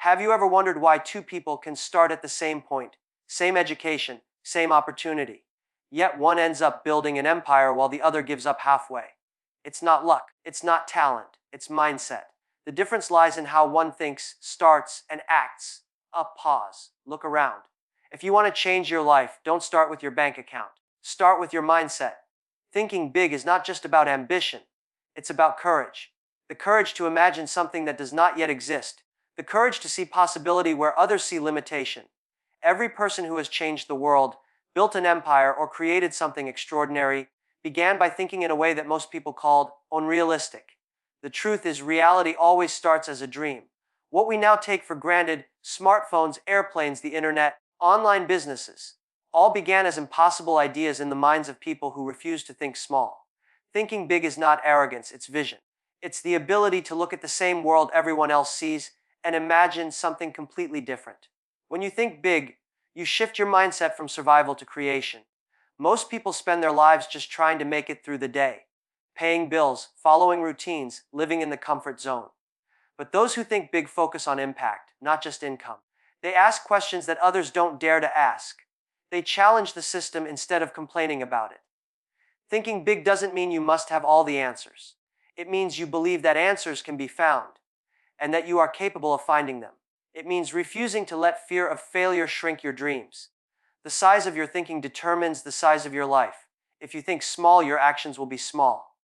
Have you ever wondered why two people can start at the same point, same education, same opportunity, yet one ends up building an empire while the other gives up halfway? It's not luck, it's not talent, it's mindset. The difference lies in how one thinks, starts, and acts. Pause. Look around. If you want to change your life, don't start with your bank account. Start with your mindset. Thinking big is not just about ambition. It's about courage. The courage to imagine something that does not yet exist. The courage to see possibility where others see limitation. Every person who has changed the world, built an empire, or created something extraordinary began by thinking in a way that most people called unrealistic. The truth is, reality always starts as a dream. What we now take for granted, smartphones, airplanes, the internet, online businesses, all began as impossible ideas in the minds of people who refused to think small. Thinking big is not arrogance, it's vision. It's the ability to look at the same world everyone else sees and imagine something completely different. When you think big, you shift your mindset from survival to creation. Most people spend their lives just trying to make it through the day, paying bills, following routines, living in the comfort zone. But those who think big focus on impact, not just income. They ask questions that others don't dare to ask. They challenge the system instead of complaining about it. Thinking big doesn't mean you must have all the answers. It means you believe that answers can be found, and that you are capable of finding them. It means refusing to let fear of failure shrink your dreams. The size of your thinking determines the size of your life. If you think small, your actions will be small.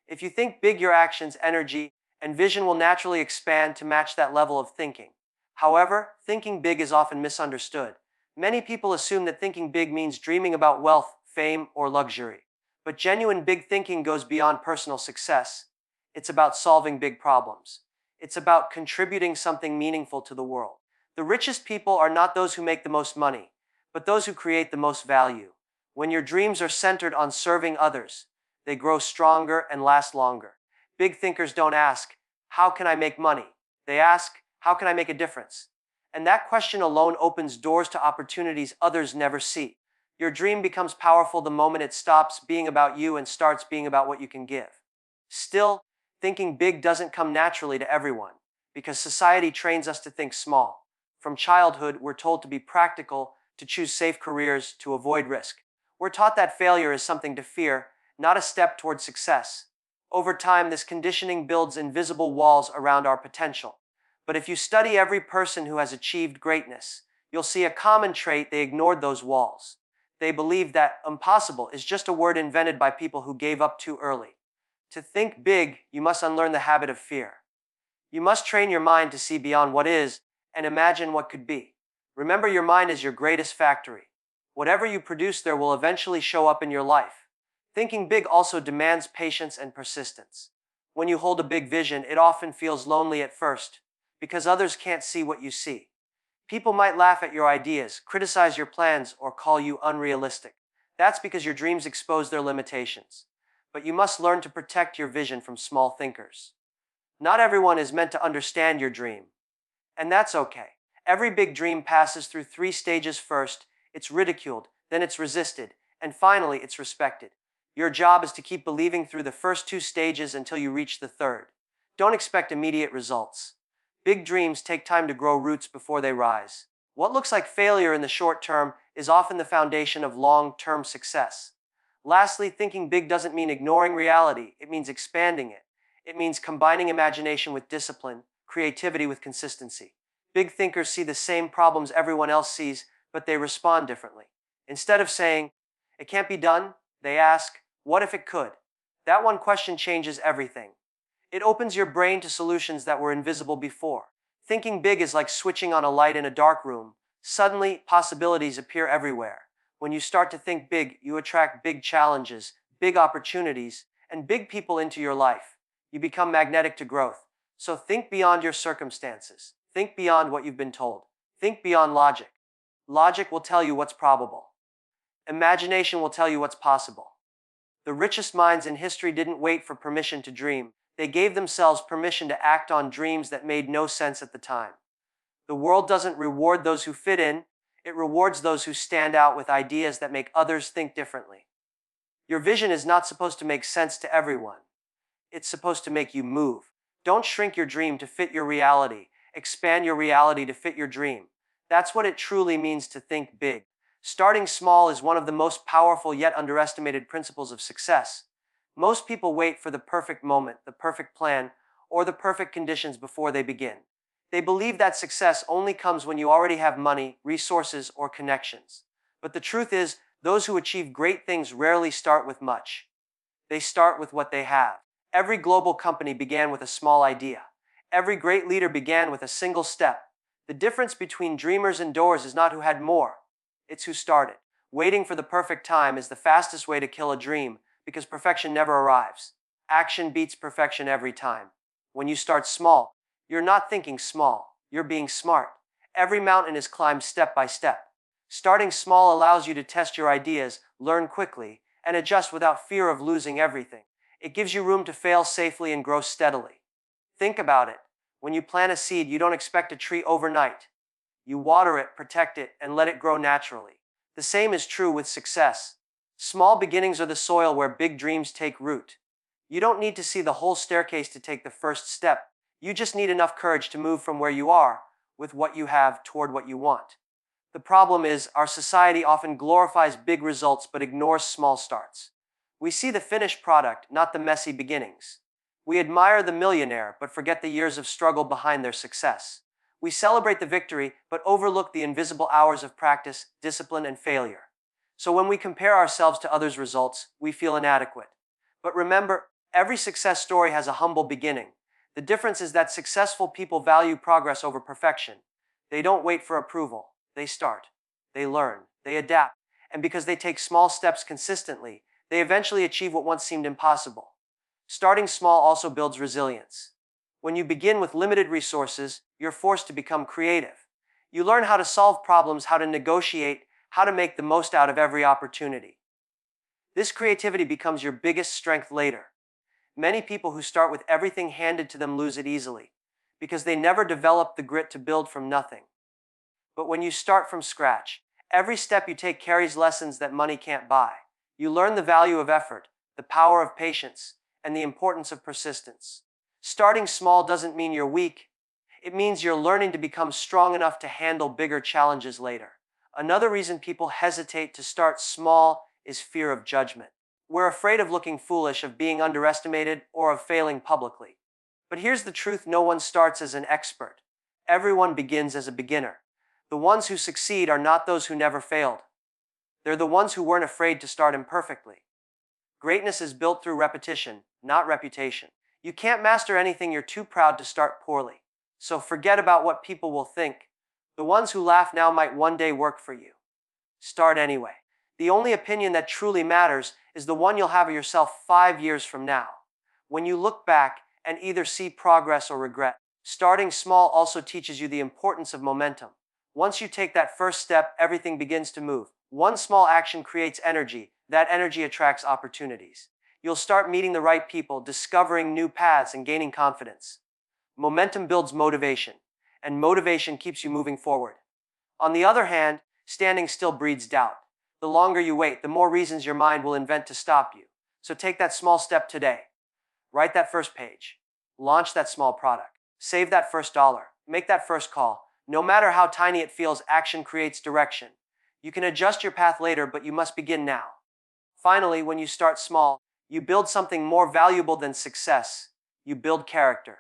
If you think big, your actions, energy, and vision will naturally expand to match that level of thinking. However, thinking big is often misunderstood. Many people assume that thinking big means dreaming about wealth, fame, or luxury. But genuine big thinking goes beyond personal success. It's about solving big problems. It's about contributing something meaningful to the world. The richest people are not those who make the most money, but those who create the most value. When your dreams are centered on serving others, they grow stronger and last longer. Big thinkers don't ask, how can I make money? They ask, how can I make a difference? And that question alone opens doors to opportunities others never see. Your dream becomes powerful the moment it stops being about you and starts being about what you can give. Still, thinking big doesn't come naturally to everyone, because society trains us to think small. From childhood, we're told to be practical, to choose safe careers, to avoid risk. We're taught that failure is something to fear, not a step toward success. Over time, this conditioning builds invisible walls around our potential. But if you study every person who has achieved greatness, you'll see a common trait: they ignored those walls. They believed that impossible is just a word invented by people who gave up too early. To think big, you must unlearn the habit of fear. You must train your mind to see beyond what is and imagine what could be. Remember, your mind is your greatest factory. Whatever you produce there will eventually show up in your life. Thinking big also demands patience and persistence. When you hold a big vision, it often feels lonely at first, because others can't see what you see. People might laugh at your ideas, criticize your plans, or call you unrealistic. That's because your dreams expose their limitations. But you must learn to protect your vision from small thinkers. Not everyone is meant to understand your dream, and that's okay. Every big dream passes through 3 stages. First, it's ridiculed, then it's resisted, and finally it's respected. Your job is to keep believing through the first 2 stages until you reach the third. Don't expect immediate results. Big dreams take time to grow roots before they rise. What looks like failure in the short term is often the foundation of long-term success. Lastly, thinking big doesn't mean ignoring reality. It means expanding it. It means combining imagination with discipline, creativity with consistency. Big thinkers see the same problems everyone else sees, but they respond differently. Instead of saying, "It can't be done," they ask, "What if it could?" That one question changes everything. It opens your brain to solutions that were invisible before. Thinking big is like switching on a light in a dark room. Suddenly, possibilities appear everywhere. When you start to think big, you attract big challenges, big opportunities, and big people into your life. You become magnetic to growth. So think beyond your circumstances. Think beyond what you've been told. Think beyond logic. Logic will tell you what's probable. Imagination will tell you what's possible. The richest minds in history didn't wait for permission to dream. They gave themselves permission to act on dreams that made no sense at the time. The world doesn't reward those who fit in. It rewards those who stand out with ideas that make others think differently. Your vision is not supposed to make sense to everyone. It's supposed to make you move. Don't shrink your dream to fit your reality. Expand your reality to fit your dream. That's what it truly means to think big. Starting small is one of the most powerful yet underestimated principles of success. Most people wait for the perfect moment, the perfect plan, or the perfect conditions before they begin. They believe that success only comes when you already have money, resources, or connections. But the truth is, those who achieve great things rarely start with much. They start with what they have. Every global company began with a small idea. Every great leader began with a single step. The difference between dreamers and doers is not who had more, it's who started. Waiting for the perfect time is the fastest way to kill a dream because perfection never arrives. Action beats perfection every time. When you start small, you're not thinking small, you're being smart. Every mountain is climbed step by step. Starting small allows you to test your ideas, learn quickly, and adjust without fear of losing everything. It gives you room to fail safely and grow steadily. Think about it. When you plant a seed, you don't expect a tree overnight. You water it, protect it, and let it grow naturally. The same is true with success. Small beginnings are the soil where big dreams take root. You don't need to see the whole staircase to take the first step. You just need enough courage to move from where you are, with what you have, toward what you want. The problem is, our society often glorifies big results but ignores small starts. We see the finished product, not the messy beginnings. We admire the millionaire but forget the years of struggle behind their success. We celebrate the victory but overlook the invisible hours of practice, discipline, and failure. So when we compare ourselves to others' results, we feel inadequate. But remember, every success story has a humble beginning. The difference is that successful people value progress over perfection. They don't wait for approval. They start. They learn. They adapt. And because they take small steps consistently, they eventually achieve what once seemed impossible. Starting small also builds resilience. When you begin with limited resources, you're forced to become creative. You learn how to solve problems, how to negotiate, how to make the most out of every opportunity. This creativity becomes your biggest strength later. Many people who start with everything handed to them lose it easily, because they never develop the grit to build from nothing. But when you start from scratch, every step you take carries lessons that money can't buy. You learn the value of effort, the power of patience, and the importance of persistence. Starting small doesn't mean you're weak. It means you're learning to become strong enough to handle bigger challenges later. Another reason people hesitate to start small is fear of judgment. We're afraid of looking foolish, of being underestimated, or of failing publicly. But here's the truth: no one starts as an expert. Everyone begins as a beginner. The ones who succeed are not those who never failed. They're the ones who weren't afraid to start imperfectly. Greatness is built through repetition, not reputation. You can't master anything you're too proud to start poorly. So forget about what people will think. The ones who laugh now might one day work for you. Start anyway. The only opinion that truly matters is the one you'll have of yourself 5 years from now. When you look back and either see progress or regret, starting small also teaches you the importance of momentum. Once you take that first step, everything begins to move. One small action creates energy. That energy attracts opportunities. You'll start meeting the right people, discovering new paths, and gaining confidence. Momentum builds motivation, and motivation keeps you moving forward. On the other hand, standing still breeds doubt. The longer you wait, the more reasons your mind will invent to stop you. So take that small step today. Write that first page. Launch that small product. Save that first dollar. Make that first call. No matter how tiny it feels, action creates direction. You can adjust your path later, but you must begin now. Finally, when you start small, you build something more valuable than success. You build character.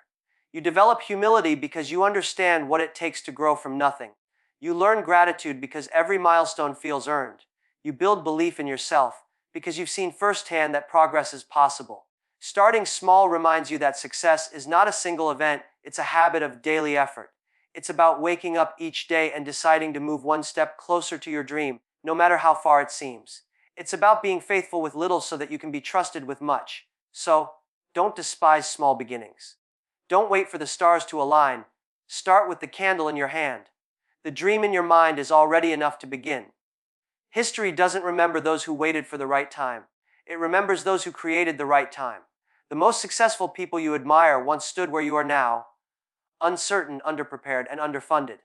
You develop humility because you understand what it takes to grow from nothing. You learn gratitude because every milestone feels earned. You build belief in yourself because you've seen firsthand that progress is possible. Starting small reminds you that success is not a single event, it's a habit of daily effort. It's about waking up each day and deciding to move one step closer to your dream, no matter how far it seems. It's about being faithful with little so that you can be trusted with much. So, don't despise small beginnings. Don't wait for the stars to align. Start with the candle in your hand. The dream in your mind is already enough to begin. History doesn't remember those who waited for the right time. It remembers those who created the right time. The most successful people you admire once stood where you are now, uncertain, underprepared, and underfunded.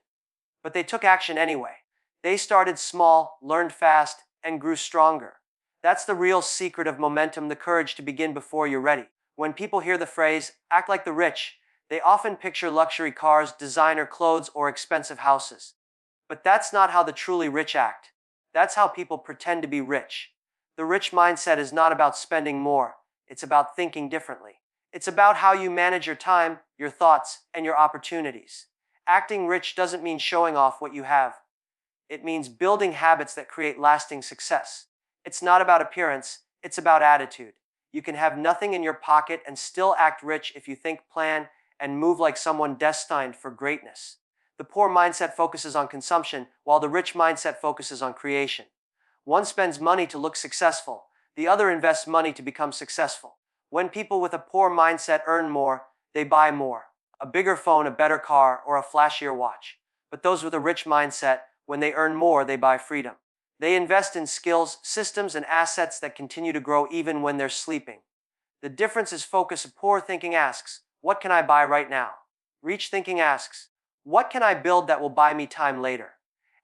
But they took action anyway. They started small, learned fast, and grew stronger. That's the real secret of momentum, the courage to begin before you're ready. When people hear the phrase, act like the rich, They often picture luxury cars, designer clothes, or expensive houses. But that's not how the truly rich act. That's how people pretend to be rich. The rich mindset is not about spending more, it's about thinking differently. It's about how you manage your time, your thoughts, and your opportunities. Acting rich doesn't mean showing off what you have. It means building habits that create lasting success. It's not about appearance, it's about attitude. You can have nothing in your pocket and still act rich if you think, plan, and move like someone destined for greatness. The poor mindset focuses on consumption, while the rich mindset focuses on creation. One spends money to look successful, the other invests money to become successful. When people with a poor mindset earn more, they buy more. A bigger phone, a better car, or a flashier watch. But those with a rich mindset, when they earn more, they buy freedom. They invest in skills, systems, and assets that continue to grow even when they're sleeping. The difference is focus. Poor thinking asks, what can I buy right now? Rich thinking asks, what can I build that will buy me time later?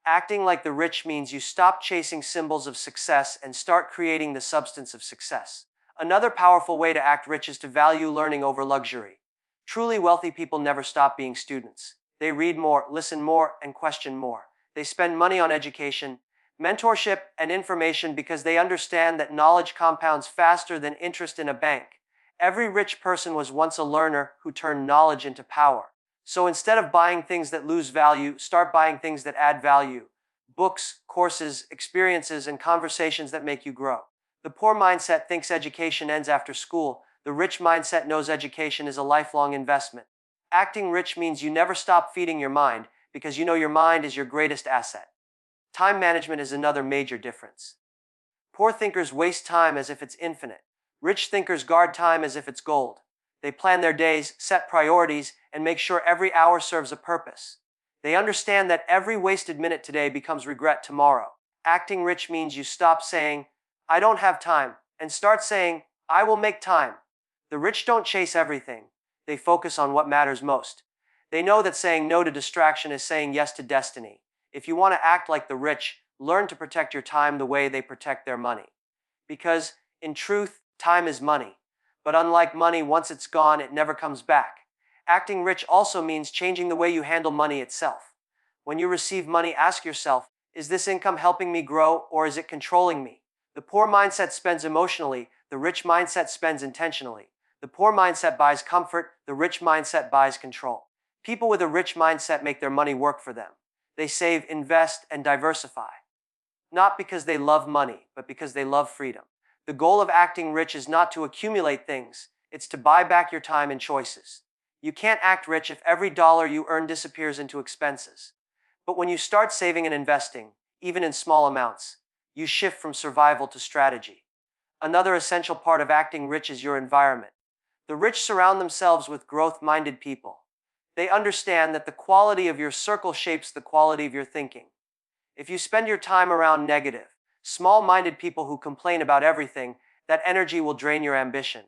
Acting like the rich means you stop chasing symbols of success and start creating the substance of success. Another powerful way to act rich is to value learning over luxury. Truly wealthy people never stop being students. They read more, listen more, and question more. They spend money on education, mentorship, and information because they understand that knowledge compounds faster than interest in a bank. Every rich person was once a learner who turned knowledge into power. So instead of buying things that lose value, start buying things that add value. Books, courses, experiences, and conversations that make you grow. The poor mindset thinks education ends after school. The rich mindset knows education is a lifelong investment. Acting rich means you never stop feeding your mind because you know your mind is your greatest asset. Time management is another major difference. Poor thinkers waste time as if it's infinite. Rich thinkers guard time as if it's gold. They plan their days, set priorities, and make sure every hour serves a purpose. They understand that every wasted minute today becomes regret tomorrow. Acting rich means you stop saying, I don't have time, and start saying, I will make time. The rich don't chase everything. They focus on what matters most. They know that saying no to distraction is saying yes to destiny. If you want to act like the rich, learn to protect your time the way they protect their money. Because, in truth, time is money. But unlike money, once it's gone, it never comes back. Acting rich also means changing the way you handle money itself. When you receive money, ask yourself, is this income helping me grow or is it controlling me? The poor mindset spends emotionally, the rich mindset spends intentionally. The poor mindset buys comfort, the rich mindset buys control. People with a rich mindset make their money work for them. They save, invest, and diversify. Not because they love money, but because they love freedom. The goal of acting rich is not to accumulate things, it's to buy back your time and choices. You can't act rich if every dollar you earn disappears into expenses. But when you start saving and investing, even in small amounts, you shift from survival to strategy. Another essential part of acting rich is your environment. The rich surround themselves with growth-minded people. They understand that the quality of your circle shapes the quality of your thinking. If you spend your time around negative, small-minded people who complain about everything, that energy will drain your ambition.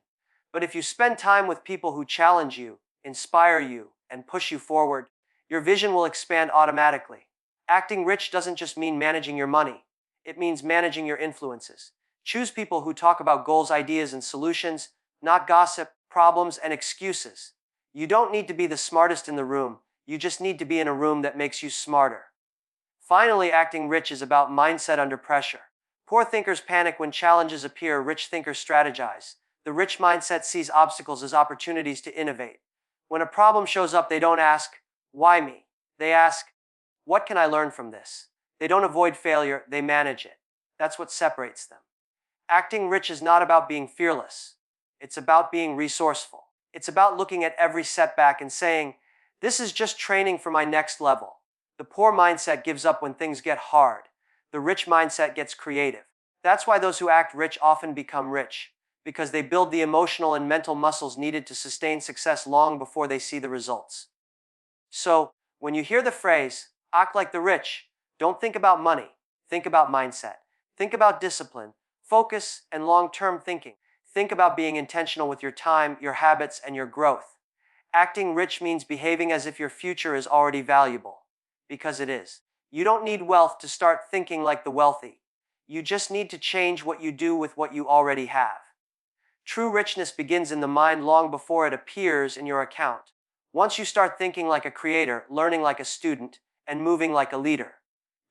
But if you spend time with people who challenge you, inspire you, and push you forward, your vision will expand automatically. Acting rich doesn't just mean managing your money. It means managing your influences. Choose people who talk about goals, ideas, and solutions, not gossip, problems, and excuses. You don't need to be the smartest in the room. You just need to be in a room that makes you smarter. Finally, acting rich is about mindset under pressure. Poor thinkers panic when challenges appear. Rich thinkers strategize. The rich mindset sees obstacles as opportunities to innovate. When a problem shows up, they don't ask, why me? They ask, what can I learn from this? They don't avoid failure, they manage it. That's what separates them. Acting rich is not about being fearless. It's about being resourceful. It's about looking at every setback and saying, this is just training for my next level. The poor mindset gives up when things get hard. The rich mindset gets creative. That's why those who act rich often become rich, because they build the emotional and mental muscles needed to sustain success long before they see the results. So, when you hear the phrase, act like the rich, don't think about money. Think about mindset. Think about discipline, focus, and long-term thinking. Think about being intentional with your time, your habits, and your growth. Acting rich means behaving as if your future is already valuable. Because it is. You don't need wealth to start thinking like the wealthy. You just need to change what you do with what you already have. True richness begins in the mind long before it appears in your account. Once you start thinking like a creator, learning like a student, and moving like a leader,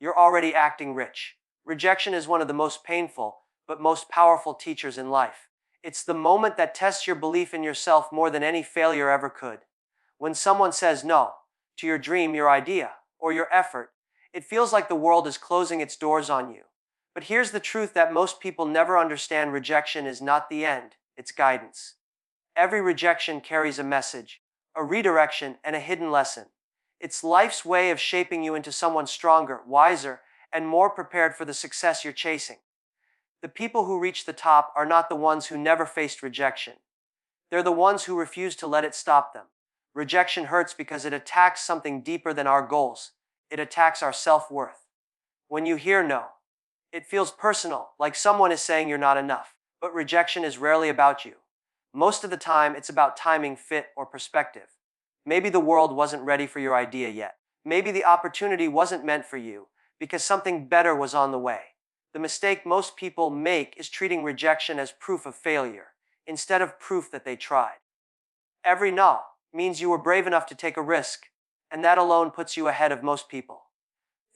you're already acting rich. Rejection is one of the most painful, but most powerful teachers in life. It's the moment that tests your belief in yourself more than any failure ever could. When someone says no to your dream, your idea, or your effort, it feels like the world is closing its doors on you. But here's the truth that most people never understand: rejection is not the end, it's guidance. Every rejection carries a message, a redirection, and a hidden lesson. It's life's way of shaping you into someone stronger, wiser, and more prepared for the success you're chasing. The people who reach the top are not the ones who never faced rejection. They're the ones who refuse to let it stop them. Rejection hurts because it attacks something deeper than our goals. It attacks our self-worth. When you hear no, it feels personal, like someone is saying you're not enough. But rejection is rarely about you. Most of the time, it's about timing, fit, or perspective. Maybe the world wasn't ready for your idea yet. Maybe the opportunity wasn't meant for you because something better was on the way. The mistake most people make is treating rejection as proof of failure instead of proof that they tried. Every no means you were brave enough to take a risk, and that alone puts you ahead of most people.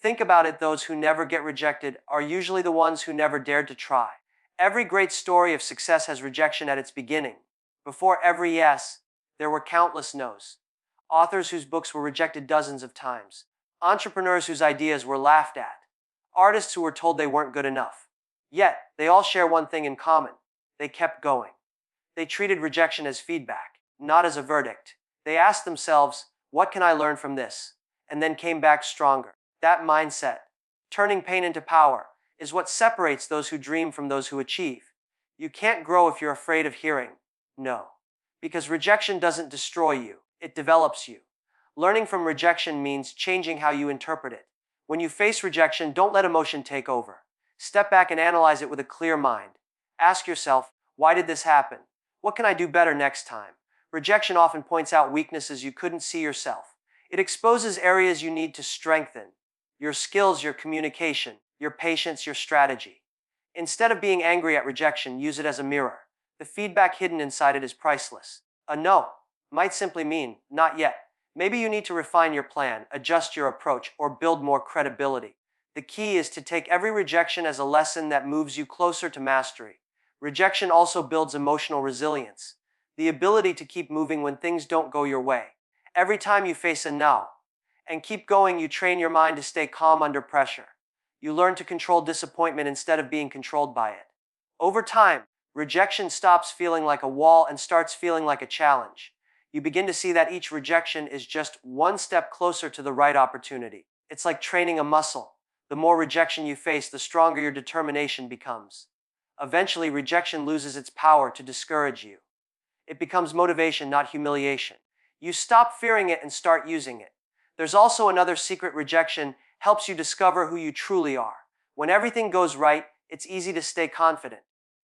Think about it: those who never get rejected are usually the ones who never dared to try. Every great story of success has rejection at its beginning. Before every yes, there were countless no's. Authors whose books were rejected dozens of times. Entrepreneurs whose ideas were laughed at. Artists who were told they weren't good enough. Yet, they all share one thing in common: they kept going. They treated rejection as feedback, not as a verdict. They asked themselves, what can I learn from this? And then came back stronger. That mindset, turning pain into power, is what separates those who dream from those who achieve. You can't grow if you're afraid of hearing no. Because rejection doesn't destroy you, it develops you. Learning from rejection means changing how you interpret it. When you face rejection, don't let emotion take over. Step back and analyze it with a clear mind. Ask yourself, why did this happen? What can I do better next time? Rejection often points out weaknesses you couldn't see yourself. It exposes areas you need to strengthen: your skills, your communication, your patience, your strategy. Instead of being angry at rejection, use it as a mirror. The feedback hidden inside it is priceless. A no might simply mean not yet. Maybe you need to refine your plan, adjust your approach, or build more credibility. The key is to take every rejection as a lesson that moves you closer to mastery. Rejection also builds emotional resilience, the ability to keep moving when things don't go your way. Every time you face a no and keep going, you train your mind to stay calm under pressure. You learn to control disappointment instead of being controlled by it. Over time, rejection stops feeling like a wall and starts feeling like a challenge. You begin to see that each rejection is just one step closer to the right opportunity. It's like training a muscle. The more rejection you face, the stronger your determination becomes. Eventually, rejection loses its power to discourage you. It becomes motivation, not humiliation. You stop fearing it and start using it. There's also another secret: rejection helps you discover who you truly are. When everything goes right, it's easy to stay confident.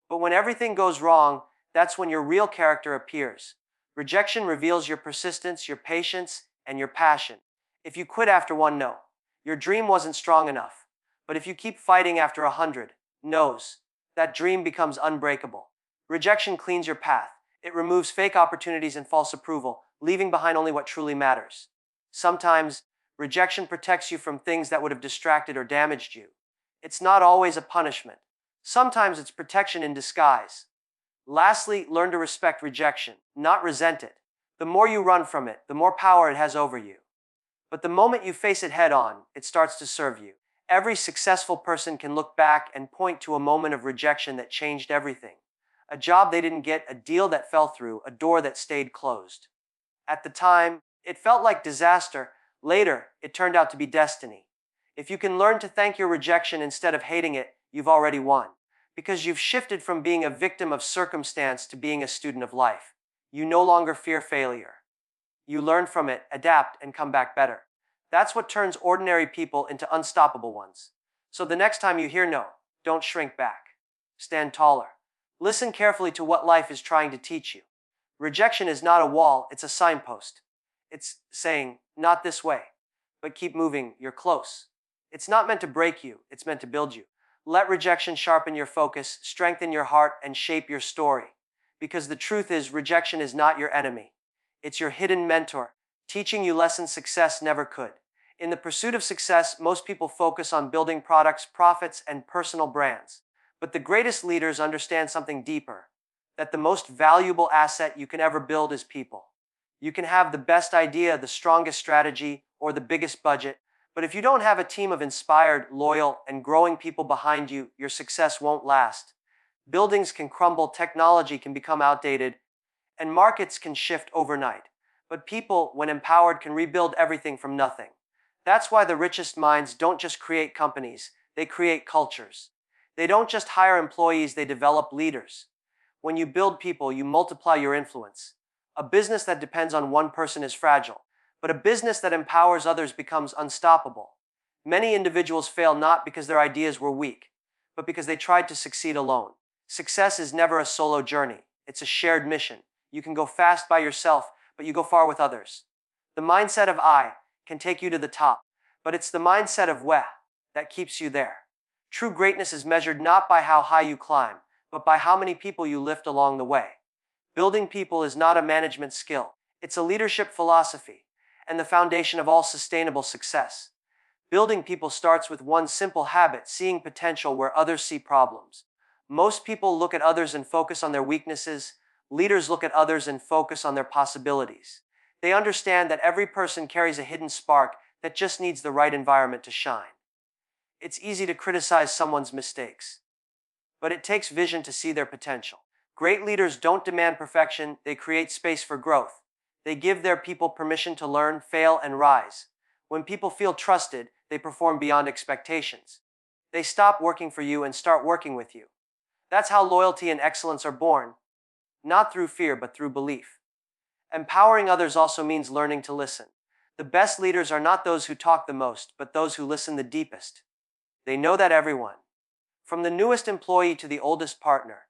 But when everything goes wrong, that's when your real character appears. Rejection reveals your persistence, your patience, and your passion. If you quit after one no, your dream wasn't strong enough. But if you keep fighting after 100 no's, that dream becomes unbreakable. Rejection cleans your path. It removes fake opportunities and false approval, leaving behind only what truly matters. Sometimes, rejection protects you from things that would have distracted or damaged you. It's not always a punishment. Sometimes it's protection in disguise. Lastly, learn to respect rejection, not resent it. The more you run from it, the more power it has over you. But the moment you face it head on, it starts to serve you. Every successful person can look back and point to a moment of rejection that changed everything. A job they didn't get, a deal that fell through, a door that stayed closed. At the time, it felt like disaster. Later, it turned out to be destiny. If you can learn to thank your rejection instead of hating it, you've already won. Because you've shifted from being a victim of circumstance to being a student of life. You no longer fear failure. You learn from it, adapt, and come back better. That's what turns ordinary people into unstoppable ones. So the next time you hear no, don't shrink back. Stand taller. Listen carefully to what life is trying to teach you. Rejection is not a wall, it's a signpost. It's saying, not this way, but keep moving, you're close. It's not meant to break you, it's meant to build you. Let rejection sharpen your focus, strengthen your heart, and shape your story. Because the truth is, rejection is not your enemy. It's your hidden mentor. teaching you lessons success never could. In the pursuit of success, most people focus on building products, profits, and personal brands. But the greatest leaders understand something deeper, that the most valuable asset you can ever build is people. You can have the best idea, the strongest strategy, or the biggest budget, but if you don't have a team of inspired, loyal, and growing people behind you, your success won't last. Buildings can crumble, technology can become outdated, and markets can shift overnight. But people, when empowered, can rebuild everything from nothing. That's why the richest minds don't just create companies, they create cultures. They don't just hire employees, they develop leaders. When you build people, you multiply your influence. A business that depends on one person is fragile, but a business that empowers others becomes unstoppable. Many individuals fail not because their ideas were weak, but because they tried to succeed alone. Success is never a solo journey, it's a shared mission. You can go fast by yourself, but you go far with others. The mindset of I can take you to the top, but it's the mindset of we that keeps you there. True greatness is measured not by how high you climb, but by how many people you lift along the way. Building people is not a management skill, it's a leadership philosophy, and the foundation of all sustainable success. Building people starts with one simple habit: seeing potential where others see problems. Most people look at others and focus on their weaknesses. Leaders look at others and focus on their possibilities. They understand that every person carries a hidden spark that just needs the right environment to shine. It's easy to criticize someone's mistakes, but it takes vision to see their potential. Great leaders don't demand perfection, they create space for growth. They give their people permission to learn, fail, and rise. When people feel trusted, they perform beyond expectations. They stop working for you and start working with you. That's how loyalty and excellence are born, not through fear, but through belief. Empowering others also means learning to listen. The best leaders are not those who talk the most, but those who listen the deepest. They know that everyone, from the newest employee to the oldest partner,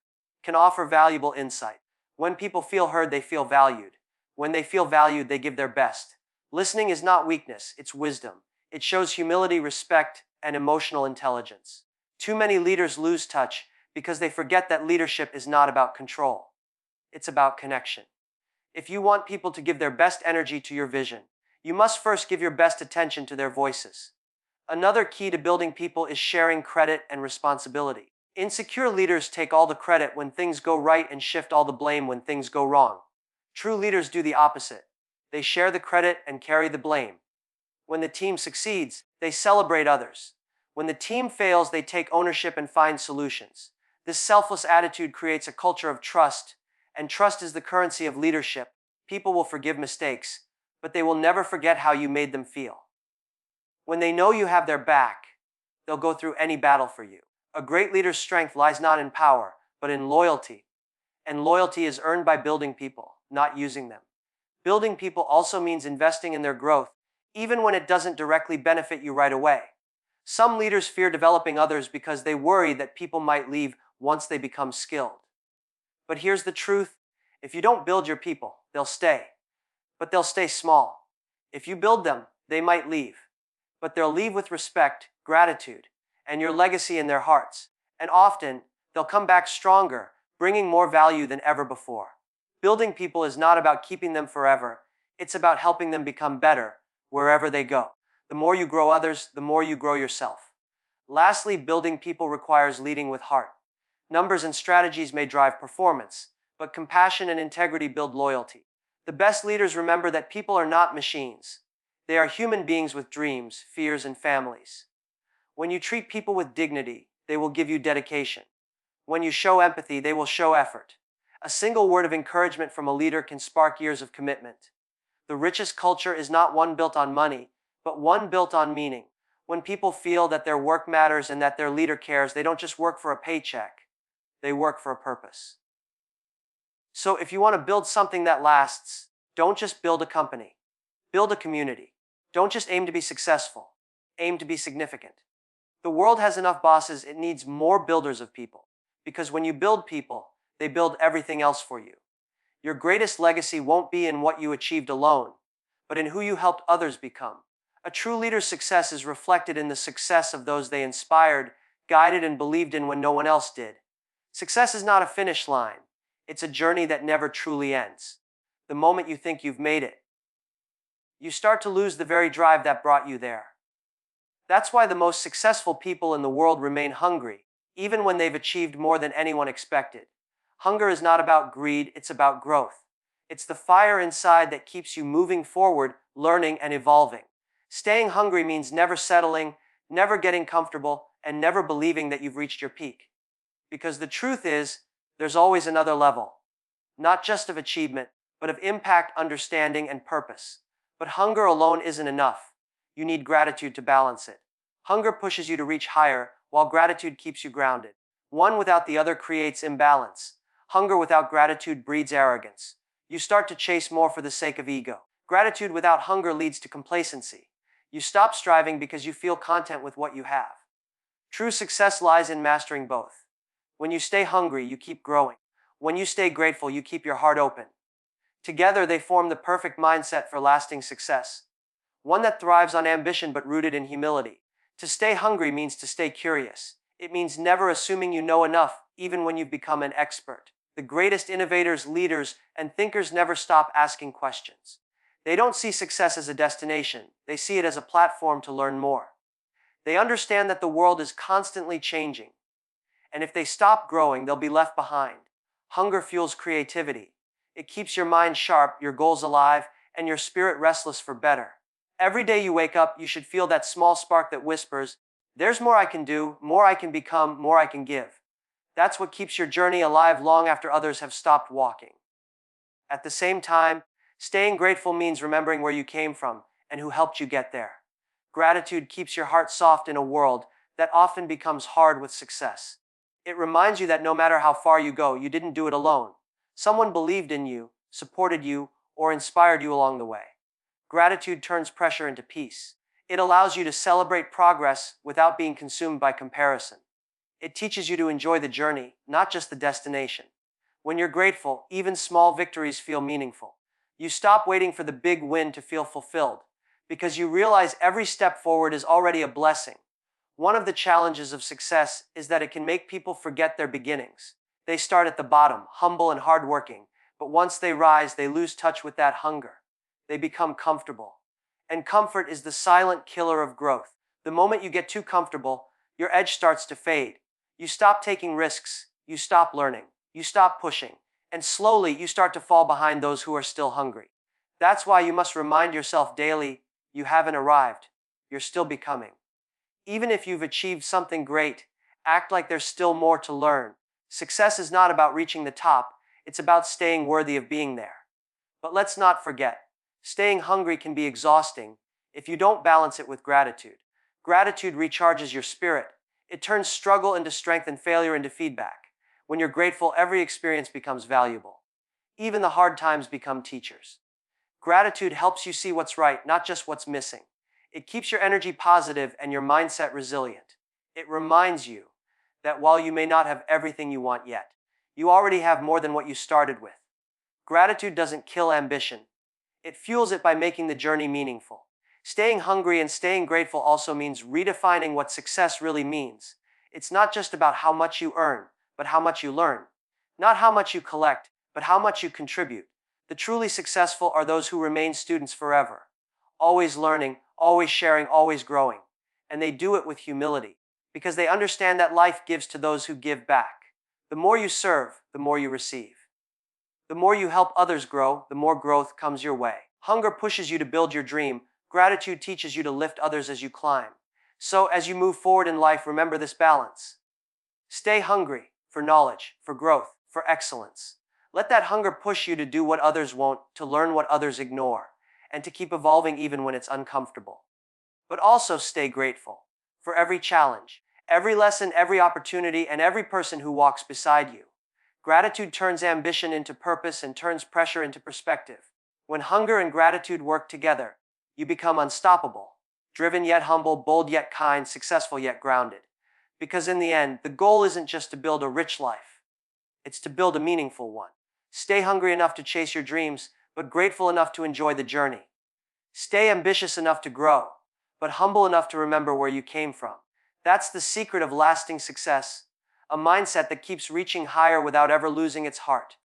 can offer valuable insight. When people feel heard, they feel valued. When they feel valued, they give their best. Listening is not weakness, it's wisdom. It shows humility, respect, and emotional intelligence. Too many leaders lose touch because they forget that leadership is not about control. It's about connection. If you want people to give their best energy to your vision, you must first give your best attention to their voices. Another key to building people is sharing credit and responsibility. Insecure leaders take all the credit when things go right and shift all the blame when things go wrong. True leaders do the opposite. They share the credit and carry the blame. When the team succeeds, they celebrate others. When the team fails, they take ownership and find solutions. This selfless attitude creates a culture of trust, and trust is the currency of leadership. People will forgive mistakes, but they will never forget how you made them feel. When they know you have their back, they'll go through any battle for you. A great leader's strength lies not in power, but in loyalty. And loyalty is earned by building people, not using them. Building people also means investing in their growth, even when it doesn't directly benefit you right away. Some leaders fear developing others because they worry that people might leave once they become skilled. But here's the truth: if you don't build your people, they'll stay. But they'll stay small. If you build them, they might leave. But they'll leave with respect, gratitude, and your legacy in their hearts. And often, they'll come back stronger, bringing more value than ever before. Building people is not about keeping them forever. It's about helping them become better wherever they go. The more you grow others, the more you grow yourself. Lastly, building people requires leading with heart. Numbers and strategies may drive performance, but compassion and integrity build loyalty. The best leaders remember that people are not machines. They are human beings with dreams, fears, and families. When you treat people with dignity, they will give you dedication. When you show empathy, they will show effort. A single word of encouragement from a leader can spark years of commitment. The richest culture is not one built on money, but one built on meaning. When people feel that their work matters and that their leader cares, they don't just work for a paycheck. They work for a purpose. So if you want to build something that lasts, don't just build a company. Build a community. Don't just aim to be successful. Aim to be significant. The world has enough bosses, it needs more builders of people. Because when you build people, they build everything else for you. Your greatest legacy won't be in what you achieved alone, but in who you helped others become. A true leader's success is reflected in the success of those they inspired, guided, and believed in when no one else did. Success is not a finish line. It's a journey that never truly ends. The moment you think you've made it, you start to lose the very drive that brought you there. That's why the most successful people in the world remain hungry, even when they've achieved more than anyone expected. Hunger is not about greed, it's about growth. It's the fire inside that keeps you moving forward, learning, and evolving. Staying hungry means never settling, never getting comfortable, and never believing that you've reached your peak. Because the truth is, there's always another level. Not just of achievement, but of impact, understanding, and purpose. But hunger alone isn't enough. You need gratitude to balance it. Hunger pushes you to reach higher, while gratitude keeps you grounded. One without the other creates imbalance. Hunger without gratitude breeds arrogance. You start to chase more for the sake of ego. Gratitude without hunger leads to complacency. You stop striving because you feel content with what you have. True success lies in mastering both. When you stay hungry, you keep growing. When you stay grateful, you keep your heart open. Together, they form the perfect mindset for lasting success. One that thrives on ambition but rooted in humility. To stay hungry means to stay curious. It means never assuming you know enough, even when you've become an expert. The greatest innovators, leaders, and thinkers never stop asking questions. They don't see success as a destination. They see it as a platform to learn more. They understand that the world is constantly changing. And if they stop growing, they'll be left behind. Hunger fuels creativity. It keeps your mind sharp, your goals alive, and your spirit restless for better. Every day you wake up, you should feel that small spark that whispers, "There's more I can do, more I can become, more I can give." That's what keeps your journey alive long after others have stopped walking. At the same time, staying grateful means remembering where you came from and who helped you get there. Gratitude keeps your heart soft in a world that often becomes hard with success. It reminds you that no matter how far you go, you didn't do it alone. Someone believed in you, supported you, or inspired you along the way. Gratitude turns pressure into peace. It allows you to celebrate progress without being consumed by comparison. It teaches you to enjoy the journey, not just the destination. When you're grateful, even small victories feel meaningful. You stop waiting for the big win to feel fulfilled, because you realize every step forward is already a blessing. One of the challenges of success is that it can make people forget their beginnings. They start at the bottom, humble and hardworking, but once they rise, they lose touch with that hunger. They become comfortable. And comfort is the silent killer of growth. The moment you get too comfortable, your edge starts to fade. You stop taking risks, you stop learning, you stop pushing, and slowly you start to fall behind those who are still hungry. That's why you must remind yourself daily, you haven't arrived, you're still becoming. Even if you've achieved something great, act like there's still more to learn. Success is not about reaching the top, it's about staying worthy of being there. But let's not forget, staying hungry can be exhausting if you don't balance it with gratitude. Gratitude recharges your spirit. It turns struggle into strength and failure into feedback. When you're grateful, every experience becomes valuable. Even the hard times become teachers. Gratitude helps you see what's right, not just what's missing. It keeps your energy positive and your mindset resilient. It reminds you that while you may not have everything you want yet, you already have more than what you started with. Gratitude doesn't kill ambition. It fuels it by making the journey meaningful. Staying hungry and staying grateful also means redefining what success really means. It's not just about how much you earn, but how much you learn. Not how much you collect, but how much you contribute. The truly successful are those who remain students forever. Always learning, always sharing, always growing. And they do it with humility, because they understand that life gives to those who give back. The more you serve, the more you receive. The more you help others grow, the more growth comes your way. Hunger pushes you to build your dream. Gratitude teaches you to lift others as you climb. So, as you move forward in life, remember this balance. Stay hungry for knowledge, for growth, for excellence. Let that hunger push you to do what others won't, to learn what others ignore, and to keep evolving even when it's uncomfortable. But also stay grateful for every challenge, every lesson, every opportunity, and every person who walks beside you. Gratitude turns ambition into purpose and turns pressure into perspective. When hunger and gratitude work together, you become unstoppable, driven yet humble, bold yet kind, successful yet grounded. Because in the end, the goal isn't just to build a rich life. It's to build a meaningful one. Stay hungry enough to chase your dreams, but grateful enough to enjoy the journey. Stay ambitious enough to grow, but humble enough to remember where you came from. That's the secret of lasting success, a mindset that keeps reaching higher without ever losing its heart.